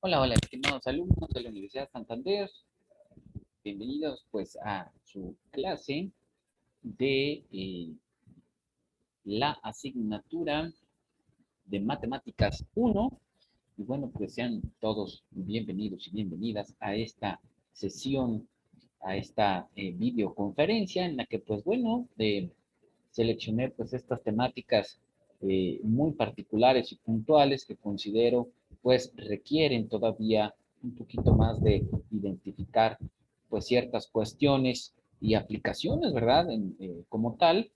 Hola, hola, estimados alumnos de la Universidad Santander. Bienvenidos pues a su clase de la asignatura de Matemáticas 1. Y bueno, pues sean todos bienvenidos y bienvenidas a esta sesión, a esta videoconferencia en la que pues bueno, seleccioné pues estas temáticas muy particulares y puntuales que considero pues requieren todavía un poquito más de identificar pues ciertas cuestiones y aplicaciones, ¿verdad? Como tal,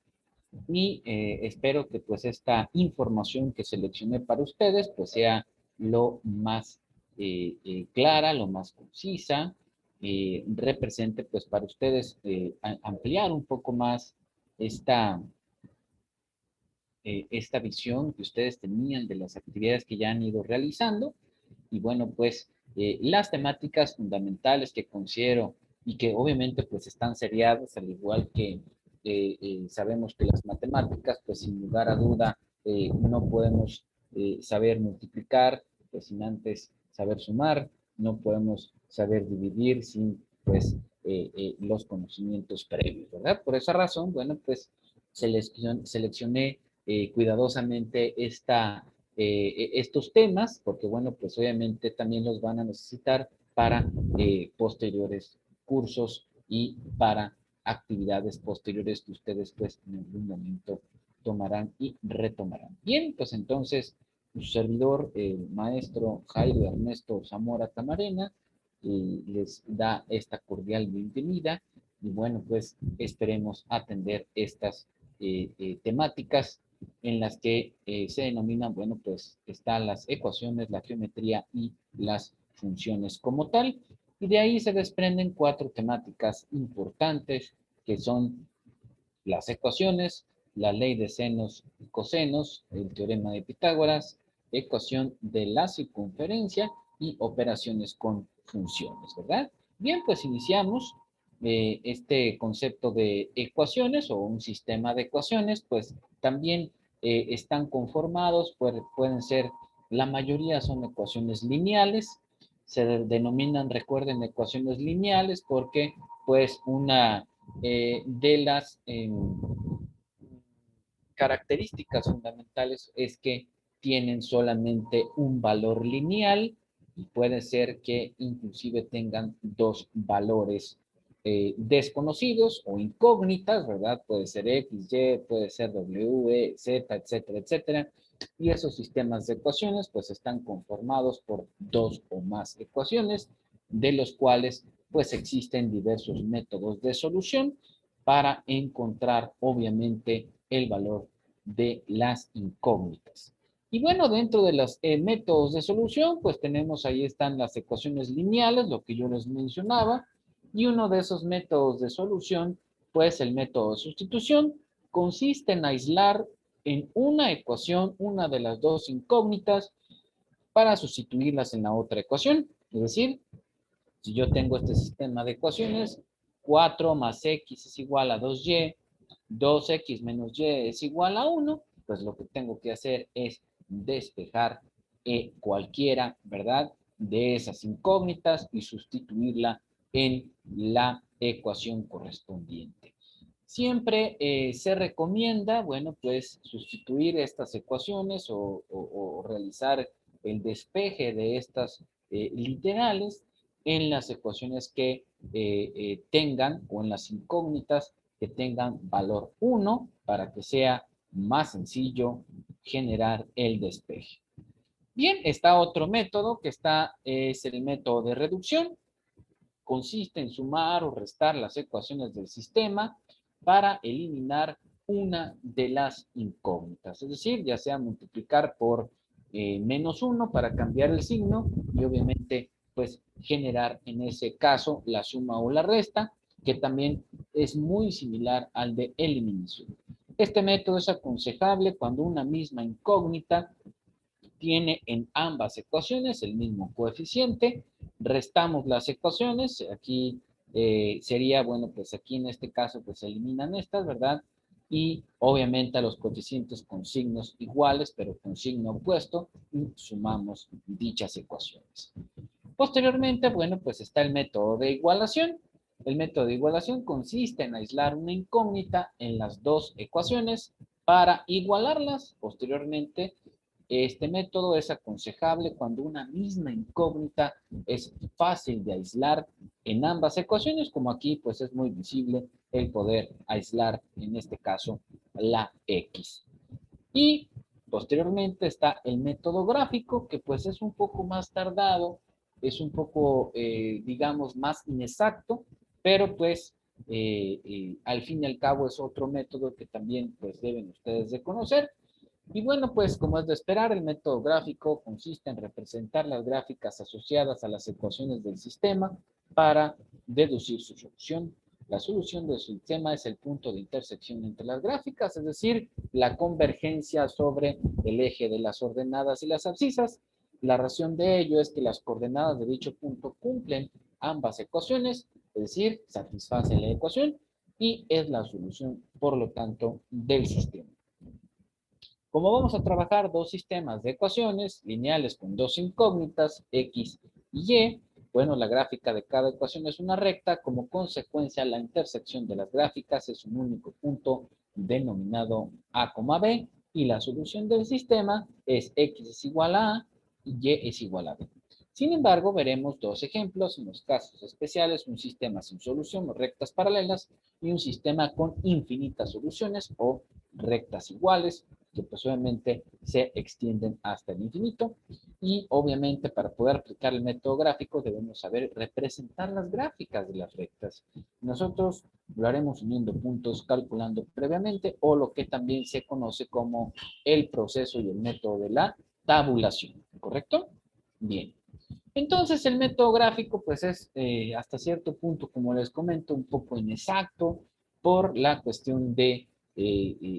y espero que pues esta información que seleccioné para ustedes pues sea lo más clara, lo más concisa, represente pues para ustedes ampliar un poco más esta, esta visión que ustedes tenían de las actividades que ya han ido realizando. Y bueno, pues las temáticas fundamentales que considero y que obviamente pues están seriadas, al igual que sabemos que las matemáticas, pues sin lugar a duda, no podemos saber multiplicar, pues sin antes saber sumar, no podemos saber dividir sin pues los conocimientos previos, ¿verdad? Por esa razón, bueno, pues seleccioné cuidadosamente estos temas, porque bueno, pues obviamente también los van a necesitar para posteriores cursos y para actividades posteriores que ustedes pues en algún momento tomarán y retomarán. Bien, pues entonces su servidor, el maestro Jairo Ernesto Zamora Camarena, les da esta cordial bienvenida y bueno, pues esperemos atender estas temáticas en las que se denominan, bueno, pues están las ecuaciones, la geometría y las funciones como tal. Y de ahí se desprenden cuatro temáticas importantes que son las ecuaciones, la ley de senos y cosenos, el teorema de Pitágoras, ecuación de la circunferencia y operaciones con funciones, ¿verdad? Bien, pues iniciamos este concepto de ecuaciones o un sistema de ecuaciones, pues también están conformados, pueden ser, la mayoría son ecuaciones lineales, se denominan, recuerden, ecuaciones lineales porque pues una de las características fundamentales es que tienen solamente un valor lineal y puede ser que inclusive tengan dos valores desconocidos o incógnitas, ¿verdad? Puede ser X, Y, puede ser W, Z, etcétera, etcétera. Y esos sistemas de ecuaciones pues están conformados por dos o más ecuaciones, de los cuales pues existen diversos métodos de solución para encontrar obviamente el valor de las incógnitas. Y bueno, dentro de los métodos de solución, pues tenemos ahí están las ecuaciones lineales, lo que yo les mencionaba, y uno de esos métodos de solución, pues el método de sustitución, consiste en aislar en una ecuación una de las dos incógnitas para sustituirlas en la otra ecuación. Es decir, si yo tengo este sistema de ecuaciones, 4 más x es igual a 2y, 2x menos y es igual a 1, pues lo que tengo que hacer es despejar cualquiera, ¿verdad?, de esas incógnitas y sustituirla en la ecuación correspondiente. Siempre se recomienda, bueno, pues sustituir estas ecuaciones o realizar el despeje de estas literales en las ecuaciones que tengan o en las incógnitas que tengan valor 1 para que sea más sencillo generar el despeje. Bien, está otro método que es el método de reducción. Consiste en sumar o restar las ecuaciones del sistema para eliminar una de las incógnitas. Es decir, ya sea multiplicar por menos 1 para cambiar el signo y obviamente pues generar en ese caso la suma o la resta, que también es muy similar al de eliminación. Este método es aconsejable cuando una misma incógnita tiene en ambas ecuaciones el mismo coeficiente, restamos las ecuaciones, aquí sería, bueno, pues aquí en este caso pues se eliminan estas, ¿verdad? y obviamente a los coeficientes con signos iguales, pero con signo opuesto, y sumamos dichas ecuaciones. Posteriormente, bueno, pues está el método de igualación. El método de igualación consiste en aislar una incógnita en las dos ecuaciones para igualarlas. Posteriormente, este método es aconsejable cuando una misma incógnita es fácil de aislar en ambas ecuaciones, como aquí pues es muy visible el poder aislar, en este caso, la X. Y posteriormente está el método gráfico, que pues es un poco más tardado, es un poco, digamos, más inexacto, pero pues al fin y al cabo es otro método que también pues deben ustedes de conocer. Y bueno, pues como es de esperar, el método gráfico consiste en representar las gráficas asociadas a las ecuaciones del sistema para deducir su solución. La solución del sistema es el punto de intersección entre las gráficas, es decir, la convergencia sobre el eje de las ordenadas y las abscisas. La razón de ello es que las coordenadas de dicho punto cumplen ambas ecuaciones, es decir, satisfacen la ecuación y es la solución, por lo tanto, del sistema. Como vamos a trabajar dos sistemas de ecuaciones lineales con dos incógnitas, x y y, bueno, la gráfica de cada ecuación es una recta, como consecuencia la intersección de las gráficas es un único punto denominado a, b, y la solución del sistema es x es igual a y y es igual a b. Sin embargo, veremos dos ejemplos en los casos especiales, un sistema sin solución o rectas paralelas y un sistema con infinitas soluciones o rectas iguales, que pues obviamente se extienden hasta el infinito. Y obviamente para poder aplicar el método gráfico debemos saber representar las gráficas de las rectas. Nosotros lo haremos uniendo puntos, calculando previamente, o lo que también se conoce como el proceso y el método de la tabulación, ¿correcto? Bien. Entonces el método gráfico pues es hasta cierto punto, como les comento, un poco inexacto por la cuestión de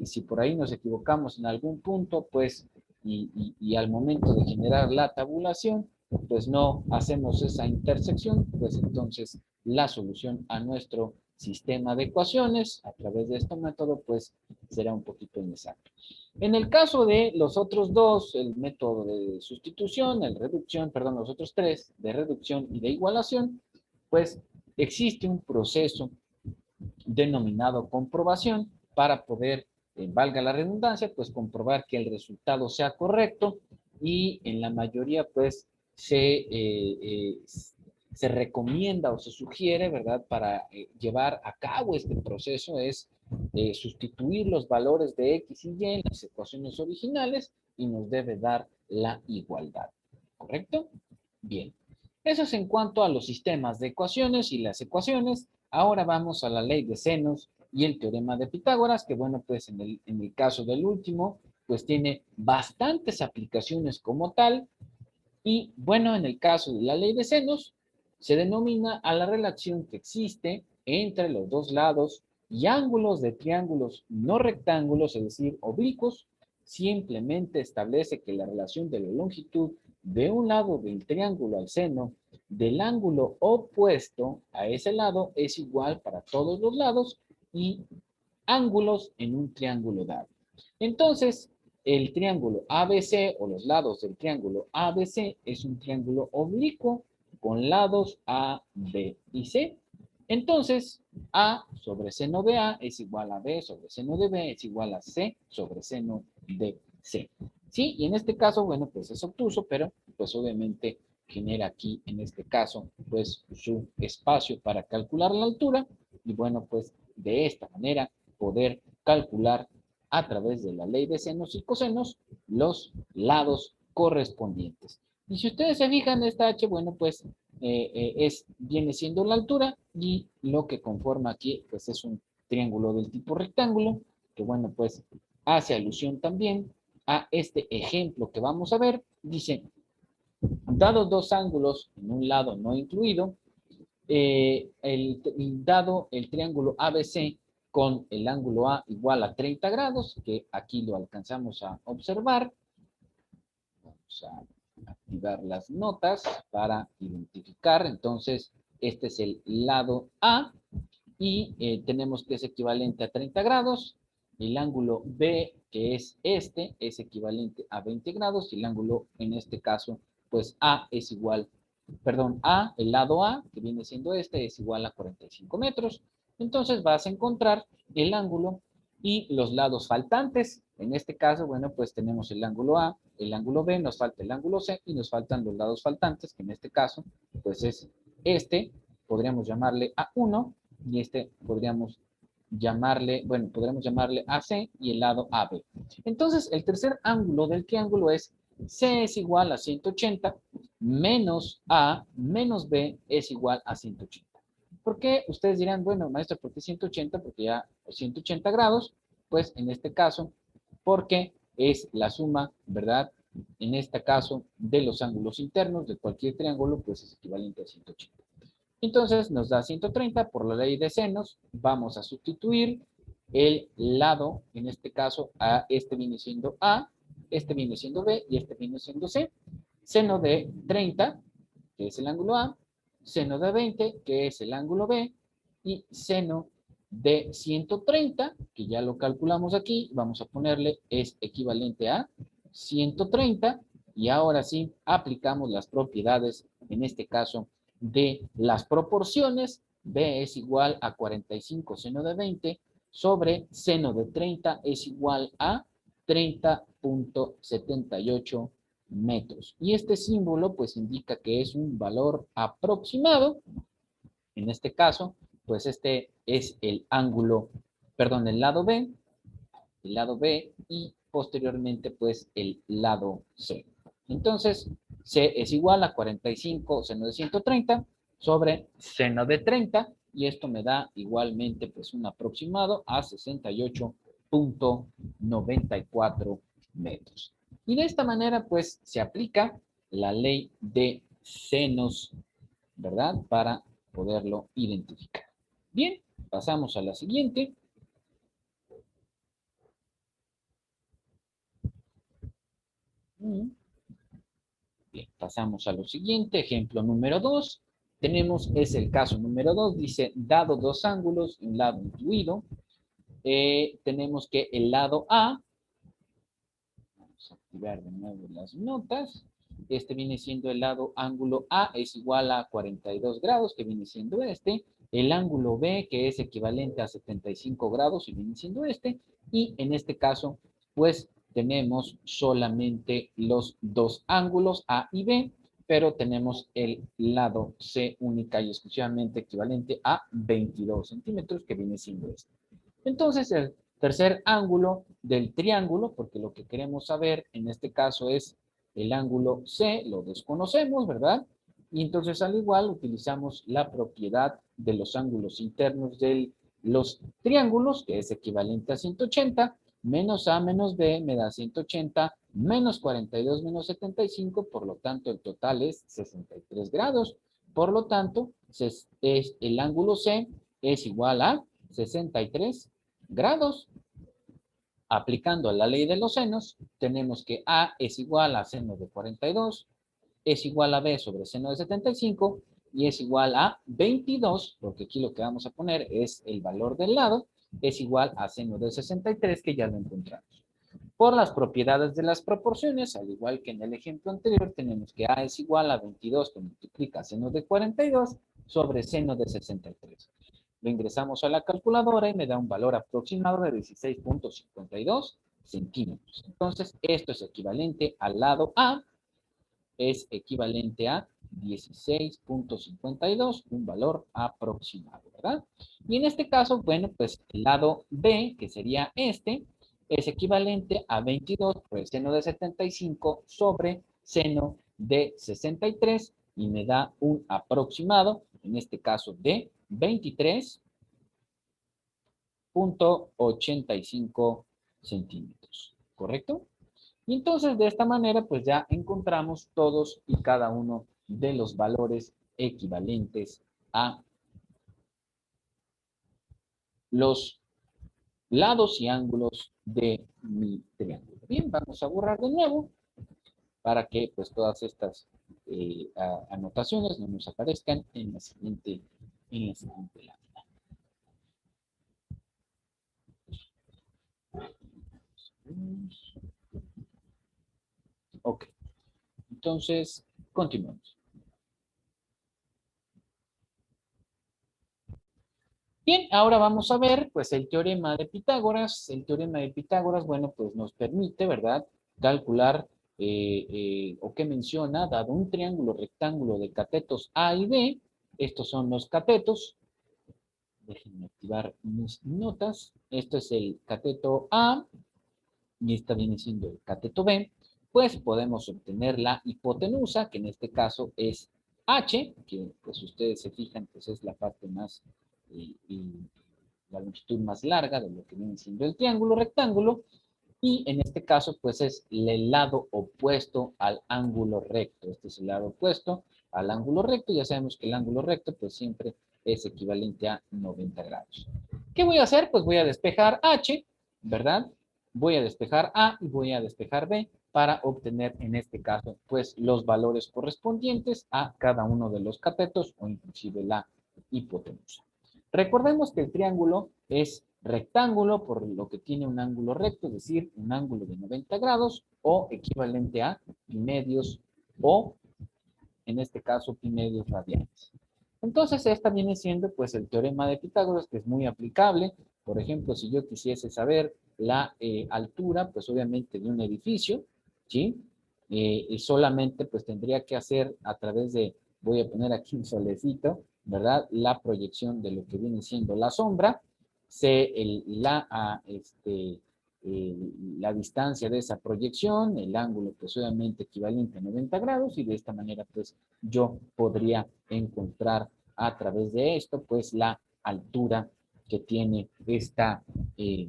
si por ahí nos equivocamos en algún punto, pues y al momento de generar la tabulación, pues no hacemos esa intersección, pues entonces la solución a nuestro sistema de ecuaciones a través de este método pues será un poquito inexacto. En el caso de los otros dos, el método de sustitución, el reducción, perdón, los otros tres, de reducción y de igualación, pues existe un proceso denominado comprobación para poder, valga la redundancia, pues comprobar que el resultado sea correcto y en la mayoría pues se recomienda o se sugiere, ¿verdad? Para llevar a cabo este proceso es sustituir los valores de X y Y en las ecuaciones originales y nos debe dar la igualdad, ¿correcto? Bien. Eso es en cuanto a los sistemas de ecuaciones y las ecuaciones. Ahora vamos a la ley de senos y el teorema de Pitágoras, que bueno, pues en el caso del último, pues tiene bastantes aplicaciones como tal. Y bueno, en el caso de la ley de senos, se denomina a la relación que existe entre los dos lados y ángulos de triángulos no rectángulos, es decir, oblicuos, simplemente establece que la relación de la longitud de un lado del triángulo al seno del ángulo opuesto a ese lado es igual para todos los lados y ángulos en un triángulo dado. Entonces, el triángulo ABC o los lados del triángulo ABC es un triángulo oblicuo con lados A, B y C. Entonces, A sobre seno de A es igual a B sobre seno de B es igual a C sobre seno de C. ¿Sí? Y en este caso, bueno, pues es obtuso, pero pues obviamente genera aquí, en este caso, pues su espacio para calcular la altura y bueno, pues de esta manera poder calcular a través de la ley de senos y cosenos los lados correspondientes. Y si ustedes se fijan, esta h, bueno, pues viene siendo la altura y lo que conforma aquí, pues es un triángulo del tipo rectángulo, que bueno, pues hace alusión también a este ejemplo que vamos a ver. Dice, dados dos ángulos en un lado no incluido, dado el triángulo ABC con el ángulo A igual a 30 grados, que aquí lo alcanzamos a observar. Vamos a activar las notas para identificar. Entonces, este es el lado A y tenemos que es equivalente a 30 grados. el ángulo B, que es este, es equivalente a 20 grados y el ángulo, en este caso, pues A es igual, perdón, A, el lado A, que viene siendo este, es igual a 45 metros. Entonces vas a encontrar el ángulo y los lados faltantes. En este caso, bueno, pues tenemos el ángulo A, el ángulo B, nos falta el ángulo C y nos faltan los lados faltantes, que en este caso, pues es este, podríamos llamarle A1 y este podríamos llamarle, bueno, podríamos llamarle AC y el lado AB. Entonces, el tercer ángulo del triángulo es C es igual a 180 menos A menos B es igual a 180. ¿Por qué? Ustedes dirán, bueno, maestro, ¿por qué 180? Porque ya 180 grados, pues en este caso, porque es la suma, ¿verdad? En este caso, de los ángulos internos de cualquier triángulo, pues es equivalente a 180. Entonces nos da 130 por la ley de senos. Vamos a sustituir el lado, en este caso, a este viene siendo A, este viene siendo B y este viene siendo C. Seno de 30, que es el ángulo A, seno de 20, que es el ángulo B, y seno de 130, que ya lo calculamos aquí, vamos a ponerle, es equivalente a 130, y ahora sí aplicamos las propiedades, en este caso, de las proporciones. B es igual a 45 seno de 20 sobre seno de 30 es igual a 30.78 metros. Y este símbolo pues indica que es un valor aproximado. En este caso, pues este es el ángulo, perdón, el lado B y posteriormente pues el lado C. Entonces, C es igual a 45 seno de 130 sobre seno de 30 y esto me da igualmente pues un aproximado a 68.94 metros. Y de esta manera pues se aplica la ley de senos, ¿verdad? Para poderlo identificar. Bien, pasamos a la siguiente. Bien, pasamos a lo siguiente, ejemplo número 2. Tenemos, es el caso número 2, dice, dado dos ángulos, un lado incluido, tenemos que el lado A, vamos a activar de nuevo las notas, este viene siendo el lado ángulo A es igual a 42 grados, que viene siendo este, el ángulo B, que es equivalente a 75 grados, y viene siendo este, y en este caso, pues tenemos solamente los dos ángulos A y B, pero tenemos el lado C única y exclusivamente equivalente a 22 centímetros, que viene siendo este. Entonces, el tercer ángulo del triángulo, porque lo que queremos saber en este caso es el ángulo C, lo desconocemos, ¿verdad? Y entonces, al igual, utilizamos la propiedad de los ángulos internos de los triángulos, que es equivalente a 180, menos A menos B me da 180, menos 42 menos 75, por lo tanto, el total es 63 grados. Por lo tanto, es el ángulo C es igual a 63 grados. Aplicando la ley de los senos, tenemos que A es igual a seno de 42, es igual a B sobre seno de 75 y es igual a 22, porque aquí lo que vamos a poner es el valor del lado, es igual a seno de 63, que ya lo encontramos. Por las propiedades de las proporciones, al igual que en el ejemplo anterior, tenemos que A es igual a 22 que multiplica seno de 42 sobre seno de 63. Lo ingresamos a la calculadora y me da un valor aproximado de 16.52 centímetros. Entonces, esto es equivalente al lado A, es equivalente a 16.52, un valor aproximado, ¿verdad? Y en este caso, bueno, pues el lado B, que sería este, es equivalente a 22 por el seno de 75 sobre seno de 63 y me da un aproximado, en este caso de 23.85 centímetros, ¿correcto? Y entonces de esta manera pues ya encontramos todos y cada uno de los valores equivalentes a los lados y ángulos de mi triángulo. Bien, vamos a borrar de nuevo para que pues todas estas anotaciones no nos aparezcan en la siguiente lámina. Ok, entonces continuamos. Bien, ahora vamos a ver, pues, el teorema de Pitágoras. El teorema de Pitágoras, bueno, pues nos permite, ¿verdad?, calcular, o que menciona, dado un triángulo rectángulo de catetos A y B, estos son los catetos. Déjenme activar mis notas. Esto es el cateto A y esta viene siendo el cateto B. Pues podemos obtener la hipotenusa, que en este caso es H, que pues ustedes se fijan, pues es la parte más, y la longitud más larga de lo que viene siendo el triángulo rectángulo, y en este caso pues es el lado opuesto al ángulo recto. Este es el lado opuesto al ángulo recto. Ya sabemos que el ángulo recto pues siempre es equivalente a 90 grados. ¿Qué voy a hacer? Pues voy a despejar H, ¿verdad? Voy a despejar A y voy a despejar B para obtener en este caso pues los valores correspondientes a cada uno de los catetos o inclusive la hipotenusa. Recordemos que el triángulo es rectángulo, por lo que tiene un ángulo recto, es decir, un ángulo de 90 grados o equivalente a pi medios o, en este caso, pi medios radianes. Entonces, esta viene siendo pues el teorema de Pitágoras, que es muy aplicable. Por ejemplo, si yo quisiese saber la altura, pues obviamente de un edificio, ¿sí? Y solamente pues tendría que hacer a través de, voy a poner aquí un solecito, ¿verdad? La proyección de lo que viene siendo la sombra, sé la distancia de esa proyección, el ángulo pues obviamente equivalente a 90 grados y de esta manera pues yo podría encontrar a través de esto pues la altura que tiene eh,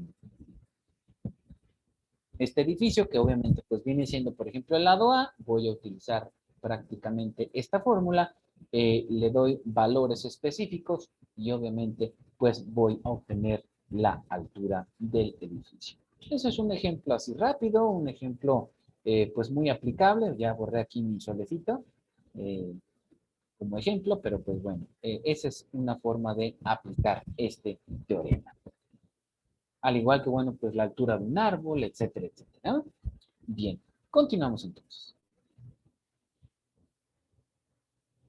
este edificio, que obviamente pues viene siendo, por ejemplo, el lado A. Voy a utilizar prácticamente esta fórmula, le doy valores específicos y obviamente pues voy a obtener la altura del edificio. Ese es un ejemplo así rápido, un ejemplo pues muy aplicable. Ya borré aquí mi solecito como ejemplo, pero pues bueno, esa es una forma de aplicar este teorema. Al igual que, bueno, pues la altura de un árbol, etcétera, etcétera, ¿no? Bien, continuamos entonces.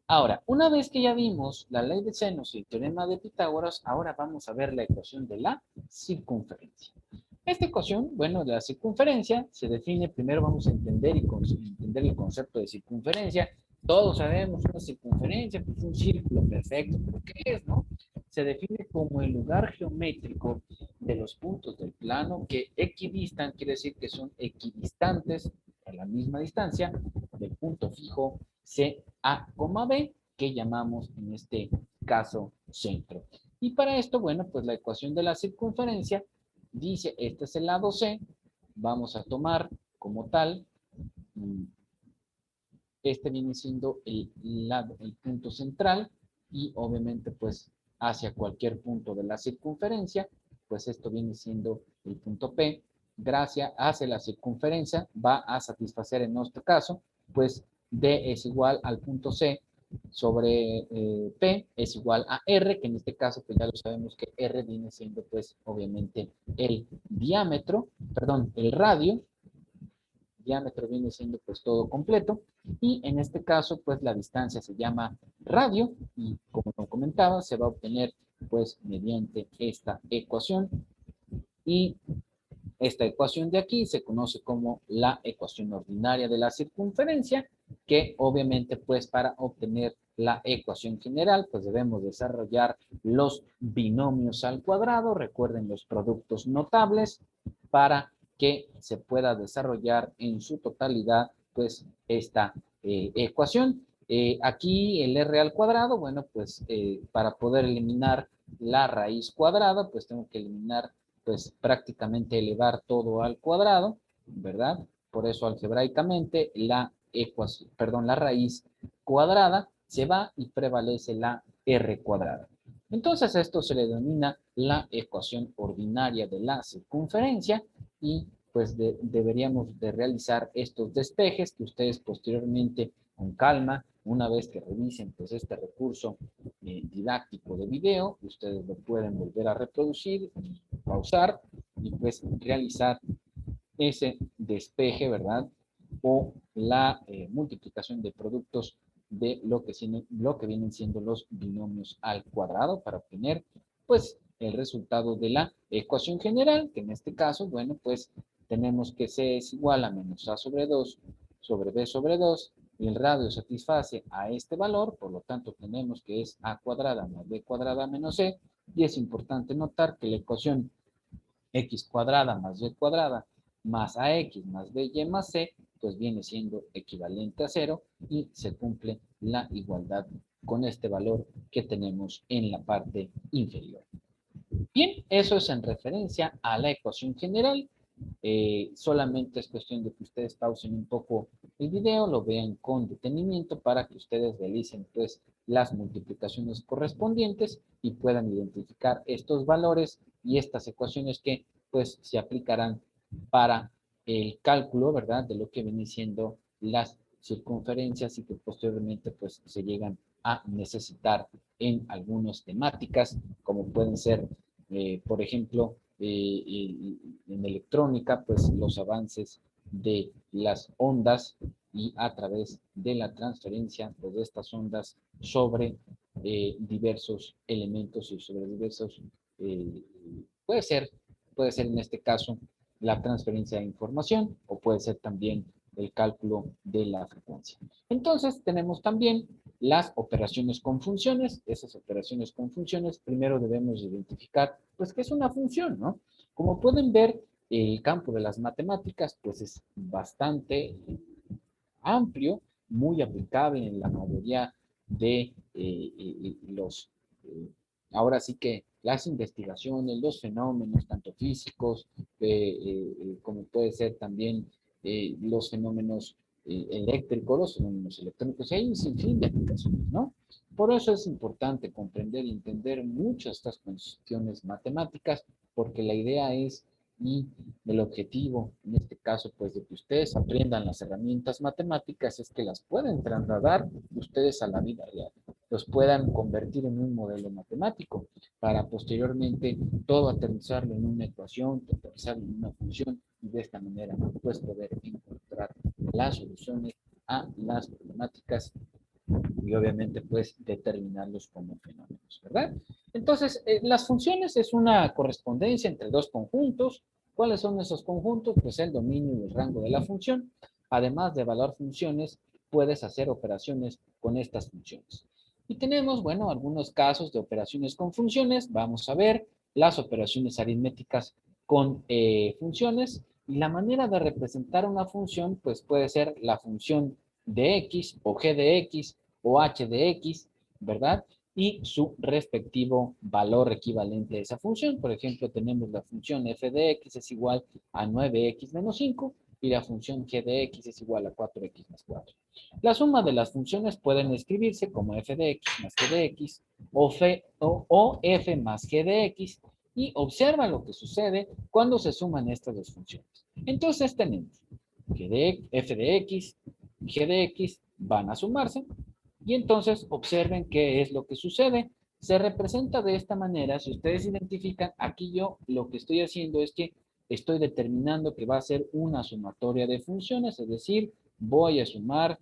Ahora, una vez que ya vimos la ley de senos y el teorema de Pitágoras, ahora vamos a ver la ecuación de la circunferencia. Esta ecuación, bueno, de la circunferencia se define, primero vamos a entender entender el concepto de circunferencia. Todos sabemos una circunferencia, pues un círculo perfecto, pero ¿qué es, no? Se define como el lugar geométrico de los puntos del plano que equidistan, quiere decir que son equidistantes a la misma distancia del punto fijo CA, B, que llamamos en este caso centro. Y para esto, bueno, pues la ecuación de la circunferencia dice, este es el lado C, vamos a tomar como tal, este viene siendo el punto central y obviamente pues hacia cualquier punto de la circunferencia, pues esto viene siendo el punto P. Gracias hacia la circunferencia va a satisfacer en nuestro caso, pues D es igual al punto C sobre P es igual a R, que en este caso pues ya lo sabemos que R viene siendo pues obviamente el diámetro, perdón, el radio. Diámetro viene siendo pues todo completo y en este caso pues la distancia se llama radio y como comentaba se va a obtener pues mediante esta ecuación y esta ecuación de aquí se conoce como la ecuación ordinaria de la circunferencia, que obviamente pues para obtener la ecuación general pues debemos desarrollar los binomios al cuadrado. Recuerden los productos notables para que se pueda desarrollar en su totalidad pues esta ecuación. Aquí el r al cuadrado, bueno, pues para poder eliminar la raíz cuadrada, pues tengo que eliminar pues prácticamente elevar todo al cuadrado, ¿verdad? Por eso algebraicamente la ecuación, perdón, la raíz cuadrada se va y prevalece la r cuadrada. Entonces esto se le denomina la ecuación ordinaria de la circunferencia y pues deberíamos de realizar estos despejes que ustedes posteriormente con calma, una vez que revisen pues este recurso didáctico de video, ustedes lo pueden volver a reproducir, pausar y pues realizar ese despeje, ¿verdad? O la multiplicación de productos de lo que vienen siendo los binomios al cuadrado para obtener, pues, el resultado de la ecuación general, que en este caso, bueno, pues tenemos que C es igual a menos A sobre 2 sobre B sobre 2 y el radio satisface a este valor, por lo tanto tenemos que es A cuadrada más B cuadrada menos C, y es importante notar que la ecuación x cuadrada más y cuadrada más ax más by más c, pues viene siendo equivalente a cero y se cumple la igualdad con este valor que tenemos en la parte inferior. Bien, eso es en referencia a la ecuación general. Solamente es cuestión de que ustedes pausen un poco el video, lo vean con detenimiento para que ustedes realicen pues las multiplicaciones correspondientes y puedan identificar estos valores y estas ecuaciones que pues se aplicarán para el cálculo, ¿verdad? De lo que viene siendo las circunferencias y que posteriormente pues se llegan a necesitar en algunas temáticas, como pueden ser, por ejemplo, en electrónica, pues los avances de las ondas y a través de la transferencia pues, de estas ondas sobre diversos elementos y sobre diversos, eh, puede ser, puede ser en este caso la transferencia de información o puede ser también el cálculo de la frecuencia. Entonces tenemos también las operaciones con funciones. Esas operaciones con funciones, primero debemos identificar, pues, qué es una función, ¿no? Como pueden ver, el campo de las matemáticas, pues, es bastante amplio, muy aplicable en la mayoría de los, eh, ahora sí que las investigaciones, los fenómenos, tanto físicos, como puede ser también los fenómenos eléctricos, los fenómenos electrónicos, y hay un sinfín de aplicaciones, ¿no? Por eso es importante comprender y entender muchas de estas cuestiones matemáticas, porque la idea es y el objetivo, en este caso, pues de que ustedes aprendan las herramientas matemáticas es que las puedan trasladar ustedes a la vida real, los puedan convertir en un modelo matemático para posteriormente todo aterrizarlo en una ecuación, aterrizarlo en una función y de esta manera pues poder encontrar las soluciones a las problemáticas y obviamente pues determinarlos como fenómenos, ¿verdad? Entonces, las funciones es una correspondencia entre dos conjuntos. ¿Cuáles son esos conjuntos? Pues el dominio y el rango de la función. Además de evaluar funciones, puedes hacer operaciones con estas funciones. Y tenemos, bueno, algunos casos de operaciones con funciones. Vamos a ver las operaciones aritméticas con funciones. Y la manera de representar una función, pues puede ser la función de x o g de x o h de x, ¿verdad? Y su respectivo valor equivalente a esa función. Por ejemplo, tenemos la función f de x es igual a 9x menos 5 y la función g de x es igual a 4x más 4. La suma de las funciones pueden escribirse como f de x más g de x o f más g de x y observa lo que sucede cuando se suman estas dos funciones. Entonces tenemos que f de x y g de x van a sumarse y entonces observen qué es lo que sucede. Se representa de esta manera. Si ustedes identifican, aquí yo lo que estoy haciendo es que estoy determinando que va a ser una sumatoria de funciones, es decir, voy a sumar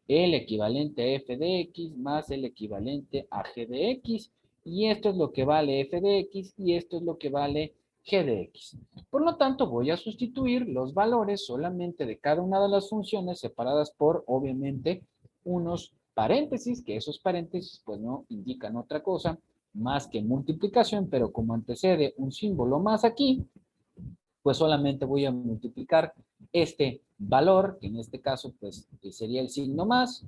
el equivalente a f de x más el equivalente a g de x. Y esto es lo que vale f de x y esto es lo que vale g de x. Por lo tanto, voy a sustituir los valores solamente de cada una de las funciones separadas por, obviamente, unos paréntesis, que esos paréntesis pues no indican otra cosa más que multiplicación, pero como antecede un símbolo más aquí, pues solamente voy a multiplicar este valor, que en este caso pues sería el signo más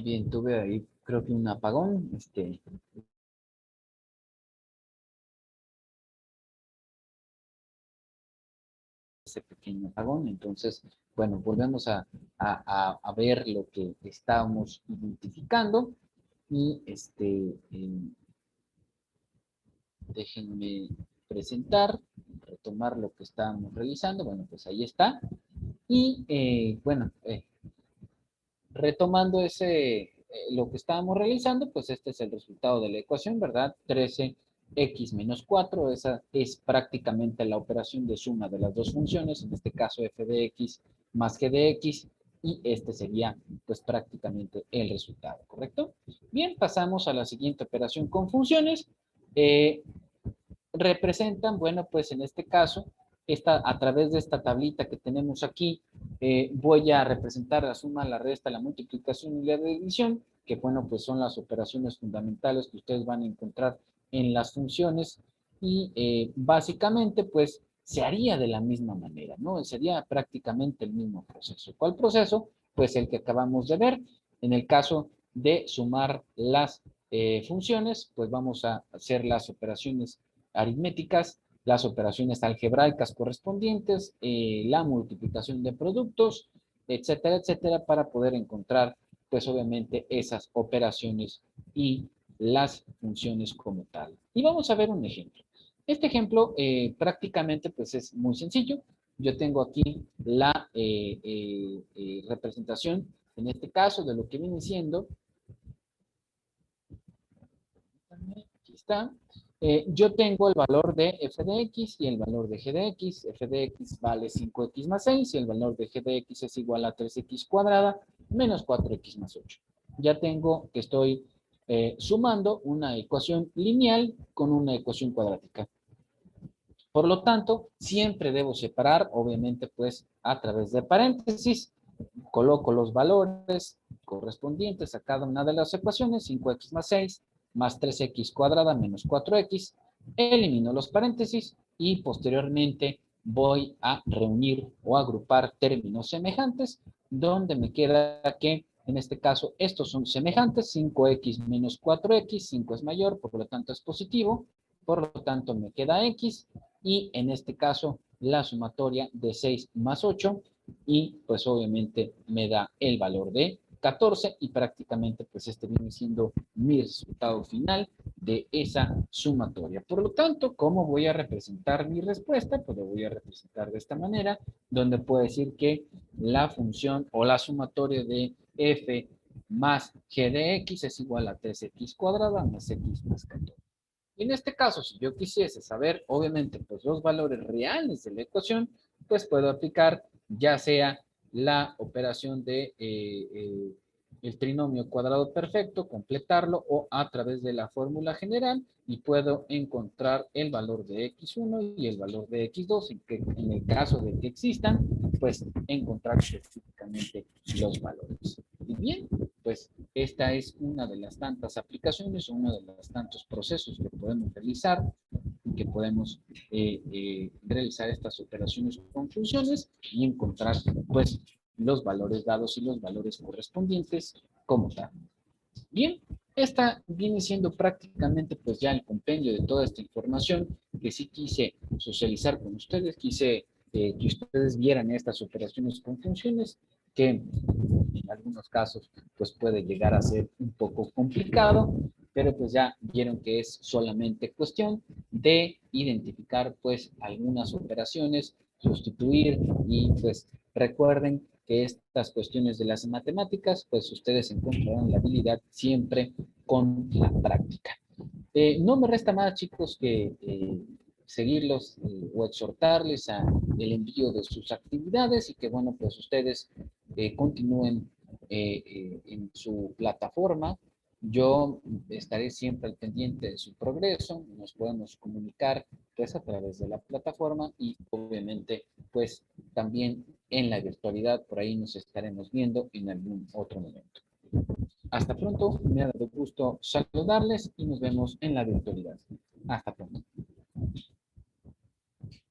Bien, tuve ahí creo que un apagón, ese pequeño apagón. Entonces, bueno, volvemos a ver lo que estábamos identificando y déjenme presentar, retomar lo que estábamos realizando. Bueno, pues ahí está. Y bueno, retomando lo que estábamos realizando, pues este es el resultado de la ecuación, ¿verdad? 13x menos 4, esa es prácticamente la operación de suma de las dos funciones, en este caso f de x más g de x, y este sería pues prácticamente el resultado, ¿correcto? Bien, pasamos a la siguiente operación con funciones. Representan, bueno, pues en este caso, a través de esta tablita que tenemos aquí, voy a representar la suma, la resta, la multiplicación y la división, que bueno, pues son las operaciones fundamentales que ustedes van a encontrar en las funciones y básicamente pues se haría de la misma manera, ¿no? Sería prácticamente el mismo proceso. ¿Cuál proceso? Pues el que acabamos de ver. En el caso de sumar las funciones, pues vamos a hacer las operaciones aritméticas, las operaciones algebraicas correspondientes, la multiplicación de productos, etcétera, etcétera, para poder encontrar, pues obviamente, esas operaciones y las funciones como tal. Y vamos a ver un ejemplo. Este ejemplo prácticamente pues es muy sencillo. Yo tengo aquí la representación, en este caso, de lo que viene siendo. Aquí está. Yo tengo el valor de f de x y el valor de g de x. F de x vale 5x más 6 y el valor de g de x es igual a 3x cuadrada menos 4x más 8. Ya tengo que estoy sumando una ecuación lineal con una ecuación cuadrática. Por lo tanto, siempre debo separar, obviamente, pues a través de paréntesis. Coloco los valores correspondientes a cada una de las ecuaciones, 5x más 6 más 3x cuadrada menos 4x, elimino los paréntesis y posteriormente voy a reunir o agrupar términos semejantes, donde me queda que, en este caso, estos son semejantes, 5x menos 4x, 5 es mayor, por lo tanto es positivo, por lo tanto me queda x, y en este caso la sumatoria de 6 más 8, y pues obviamente me da el valor de 14 y prácticamente pues este viene siendo mi resultado final de esa sumatoria. Por lo tanto, ¿cómo voy a representar mi respuesta? Pues lo voy a representar de esta manera, donde puedo decir que la función o la sumatoria de f más g de x es igual a 3x cuadrada más x más 14. Y en este caso, si yo quisiese saber, obviamente, pues los valores reales de la ecuación, pues puedo aplicar ya sea la operación de el trinomio cuadrado perfecto, completarlo o a través de la fórmula general y puedo encontrar el valor de x1 y el valor de x2, en el caso de que existan, pues encontrar específicamente los valores. Y bien, pues esta es una de las tantas aplicaciones o uno de los tantos procesos que podemos realizar y que podemos realizar estas operaciones con funciones y encontrar pues los valores dados y los valores correspondientes como tal. Bien, esta viene siendo prácticamente pues ya el compendio de toda esta información que sí quise socializar con ustedes, quise que ustedes vieran estas operaciones con funciones que en algunos casos pues puede llegar a ser un poco complicado, pero pues ya vieron que es solamente cuestión de identificar pues algunas operaciones, sustituir y pues recuerden que estas cuestiones de las matemáticas pues ustedes encontrarán la habilidad siempre con la práctica. No me resta más, chicos, que seguirlos o exhortarles a el envío de sus actividades y que, bueno, pues ustedes continúen en su plataforma. Yo estaré siempre al pendiente de su progreso, nos podemos comunicar pues a través de la plataforma y obviamente pues también en la virtualidad, por ahí nos estaremos viendo en algún otro momento. Hasta pronto, me ha dado gusto saludarles y nos vemos en la virtualidad. Hasta